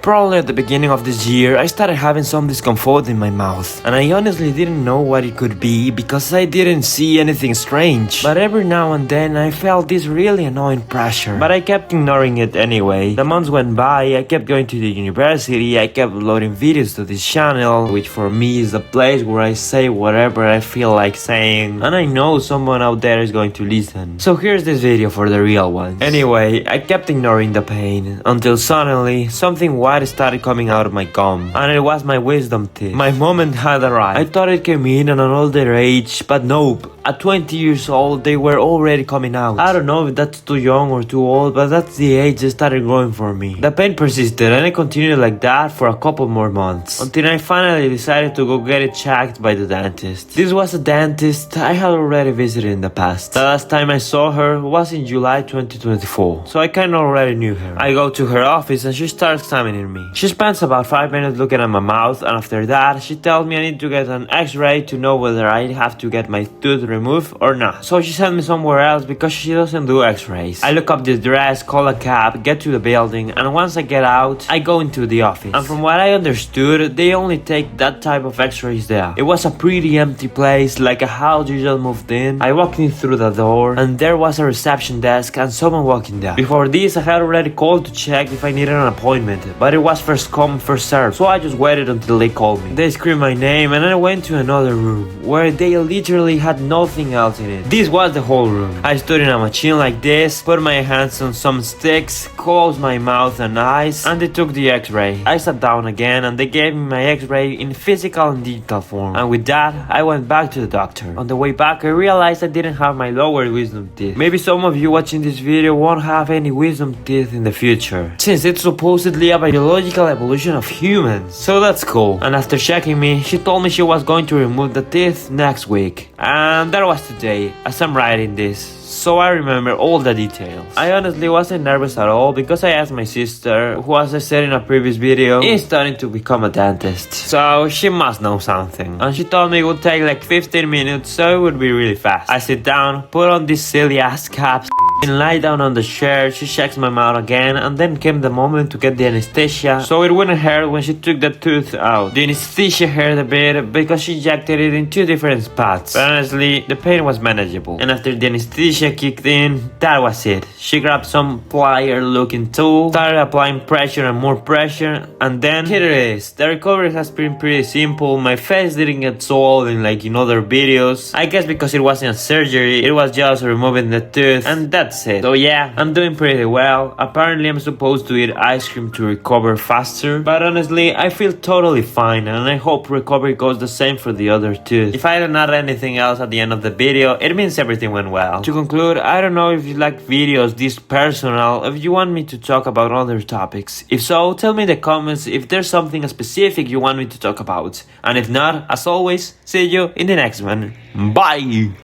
Probably at the beginning of this year, I started having some discomfort in my mouth, and I honestly didn't know what it could be because I didn't see anything strange. But every now and then I felt this really annoying pressure, but I kept ignoring it anyway. The months went by, I kept going to the university, I kept uploading videos to this channel, which for me is a place where I say whatever I feel like saying, and I know someone out there is going to listen. So here's this video for the real ones. Anyway, I kept ignoring the pain, until suddenly, something white started coming out of my gum, and it was my wisdom teeth. My moment had arrived. I thought it came in at an older age, but nope. At 20 years old, they were already coming out. I don't know if that's too young or too old, but that's the age they started growing for me. The pain persisted, and it continued like that for a couple more months, until I finally decided to go get it checked by the dentist. This was a dentist I had already visited in the past. The last time I saw her was in July 2024, so I kinda already knew her. I go to her office and she starts examining me. She spends about 5 minutes looking at my mouth, and after that, she tells me I need to get an x-ray to know whether I have to get my tooth removed or not. So she sent me somewhere else because she doesn't do x-rays. I look up the address, call a cab, get to the building, and once I get out, I go into the office. And from what I understood, they only take that type of x-rays there. It was a pretty empty place, like a house you just moved in. I walked in through the door, and there was a reception desk and someone walking there. Before this, I had already called to check if I needed an appointment, but it was first come, first served, so I just waited until they called me. They screamed my name, and then I went to another room, where they literally had nothing else in it. This was the whole room. I stood in a machine like this, put my hands on some sticks, closed my mouth and eyes, and they took the x-ray. I sat down again, and they gave me my x-ray in physical and digital form, and with that, I went back to the doctor. On the way back, I realized I didn't have my lower wisdom teeth. Maybe some of you watching this video won't have any wisdom teeth in the future, since it's supposedly a biological evolution of humans, so that's cool. And after checking me, she told me she was going to remove the teeth next week, and that was today, as I'm writing this, so I remember all the details. I honestly wasn't nervous at all because I asked my sister, who, as I said in a previous video, is starting to become a dentist, so she must know something, and she told me it would take like 15 minutes, so it would be really fast. I sit down, put on this silly ass cap, and lie down on the chair. She checks my mouth again, and then came the moment to get the anesthesia, so it wouldn't hurt when she took the tooth out. The anesthesia hurt a bit because she injected it in 2 different spots, but honestly, the pain was manageable. And after the anesthesia kicked in, that was it. She grabbed some plier looking tool, started applying pressure and more pressure, and then here it is. The recovery has been pretty simple. My face didn't get swollen like in other videos. I guess because it wasn't a surgery, it was just removing the tooth, and that's it. So yeah, I'm doing pretty well. Apparently I'm supposed to eat ice cream to recover faster, but honestly I feel totally fine, and I hope recovery goes the same for the other tooth. If I don't add anything else at the end of the video, it means everything went well. To conclude, I don't know if you like videos this personal, if you want me to talk about other topics. If so, tell me in the comments if there's something specific you want me to talk about, and if not, as always, see you in the next one. Bye!